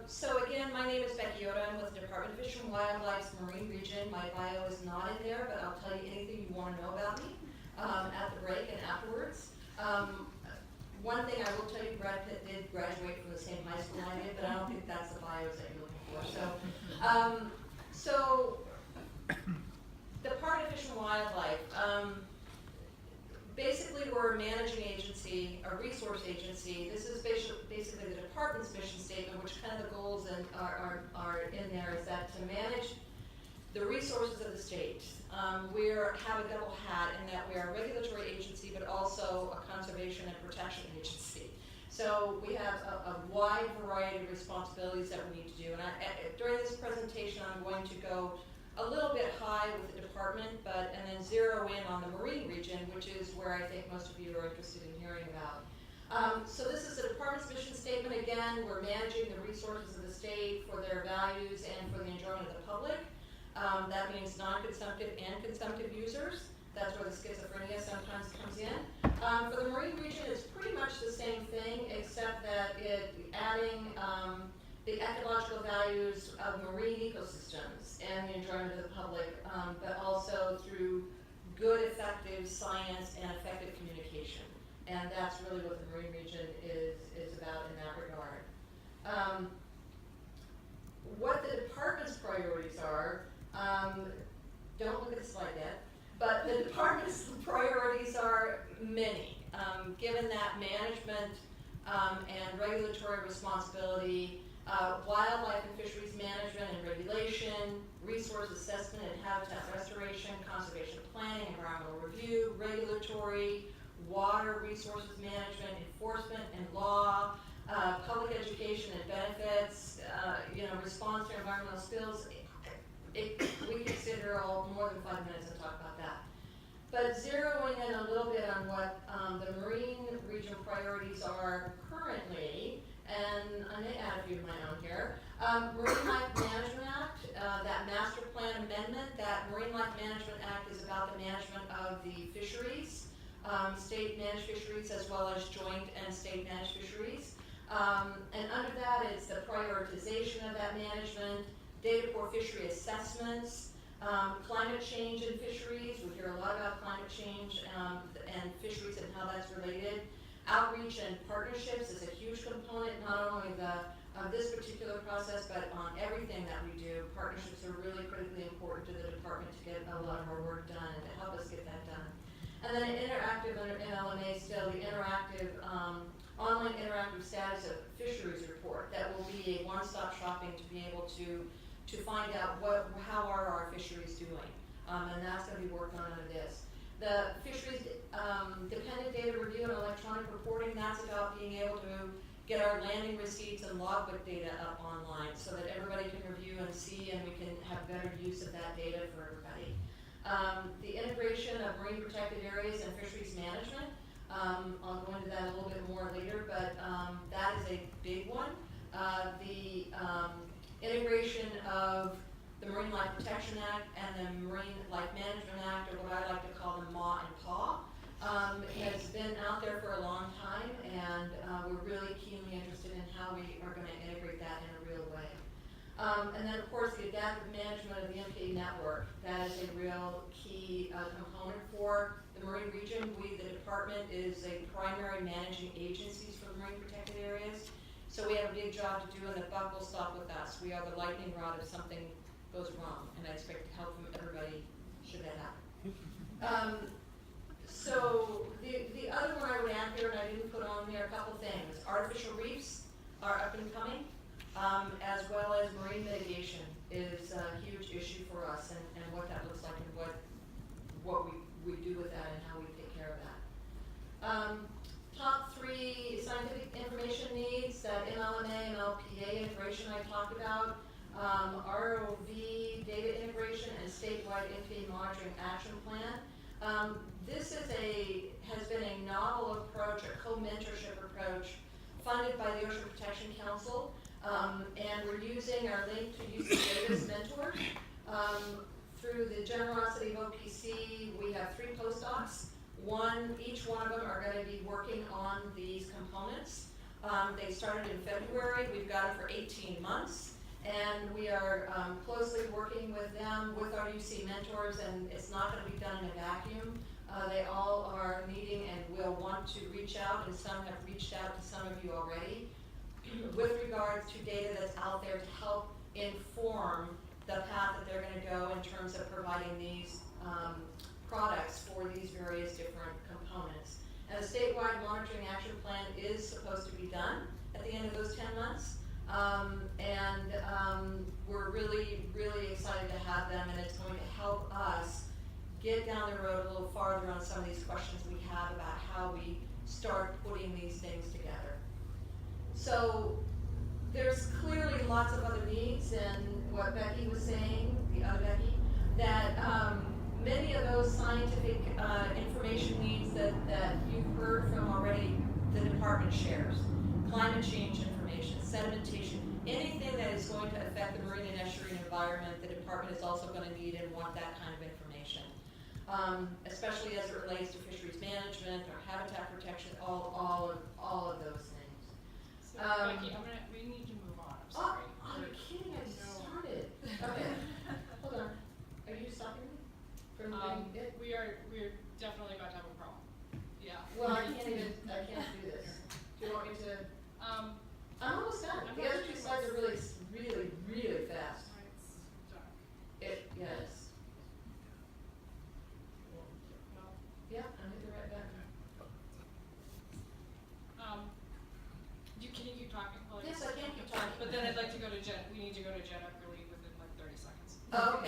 So again, my name is Becky Yoda. I'm with the Department of Fish and Wildlife's Marine Region. My bio is not in there, but I'll tell you anything you want to know about me at the break and afterwards. One thing I will tell you, Brad Pitt did graduate from the same high school I did, but I don't think that's the bios that you're looking for. So Department of Fish and Wildlife. Basically, we're a managing agency, a resource agency. This is basically the department's mission statement, which kind of the goals are in there, is that to manage the resources of the state. We have a double hat in that we are a regulatory agency, but also a conservation and protection agency. So we have a wide variety of responsibilities that we need to do. And during this presentation, I'm going to go a little bit high with the department, and then zero in on the Marine Region, which is where I think most of you are interested in hearing about. So this is the department's mission statement. Again, we're managing the resources of the state for their values and for the enjoyment of the public. That means non-consumptive and consumptive users. That's where the schizophrenia sometimes comes in. For the Marine Region, it's pretty much the same thing, except that adding the ecological values of marine ecosystems and the enjoyment of the public, but also through good, effective science and effective communication. And that's really what the Marine Region is about in that regard. What the department's priorities are, don't look at the slide yet, but the department's priorities are many. Given that management and regulatory responsibility, wildlife and fisheries management and regulation, resource assessment and habitat restoration, conservation planning, environmental review, regulatory, water resources management, enforcement and law, public education and benefits, response to environmental spills. We consider more than 5 minutes to talk about that. But zeroing in a little bit on what the Marine Region priorities are currently, and I may add a few of my own here. Marine Life Management Act, that master plan amendment, that Marine Life Management Act is about the management of the fisheries, state managed fisheries as well as joint and state managed fisheries. And under that is the prioritization of that management, data for fishery assessments, climate change in fisheries. We hear a lot about climate change and fisheries and how that's related. Outreach and partnerships is a huge component, not only of this particular process, but on everything that we do. Partnerships are really critically important to the department to get a lot of our work done and to help us get that done. And then an interactive under NLMA still, the interactive, online interactive status of fisheries report that will be a one-stop shopping to be able to find out how are our fisheries doing. And that's going to be worked on under this. The fisheries dependent data review and electronic reporting, that's about being able to get our landing receipts and logbook data up online so that everybody can review and see and we can have better use of that data for everybody. The integration of marine protected areas and fisheries management, I'll go into that a little bit more later, but that is a big one. The integration of the Marine Life Protection Act and the Marine Life Management Act, or what I like to call the MAW and PAW, has been out there for a long time, and we're really keenly interested in how we are going to integrate that in a real way. And then, of course, the adaptive management of the MPA network. That is a real key component for the Marine Region. We, the department, is a primary managing agencies for the marine protected areas. So we have a big job to do, and the buck will stop with us. We are the lightning rod if something goes wrong, and I expect help from everybody should that happen. So the other one I would add here, and I didn't put on there, a couple things. Artificial reefs are up and coming, as well as marine mitigation is a huge issue for us, and what that looks like and what we do with that and how we take care of that. Top 3 scientific information needs, that MLMA and LPA integration I talked about, ROV data integration, and statewide MPA monitoring action plan. This has been a novel approach, a co-mentorship approach, funded by the Ocean Protection Council, and we're using our link to UC Davis mentors. Through the generosity of OPC, we have 3 postdocs. Each one of them are going to be working on these components. They started in February. We've got them for 18 months. And we are closely working with them, with our UC mentors, and it's not going to be done in a vacuum. They all are meeting and will want to reach out, and some have reached out to some of you already, with regards to data that's out there to help inform the path that they're going to go in terms of providing these products for these various different components. And the statewide monitoring action plan is supposed to be done at the end of those 10 months. We're really, really excited to have them, and it's going to help us get down the road a little farther on some of these questions we have about how we start putting these things together. So there's clearly lots of other needs, and what Becky was saying, the other Becky, that many of those scientific information needs that you've heard from already the department shares. Climate change information, sedimentation, anything that is going to affect the marine and estuarine environment, the department is also going to need and want that kind of information. Especially as it relates to fisheries management or habitat protection, all of those things. So Becky, we need to move on. I'm sorry. Oh, are you kidding? I just started. Okay, hold on. Are you stopping me from doing it? We are definitely about to have a problem. Yeah. Well, I can't do this. Do you want me to? I'm almost done. The other two slides are really, really, really fast. It's dark. Yes. No. Yeah, I'll hit the right button. Can you keep talking? Yes, I can keep talking. But then I'd like to go to Jen. We need to go to Jen really within like 30 seconds. Oh, okay.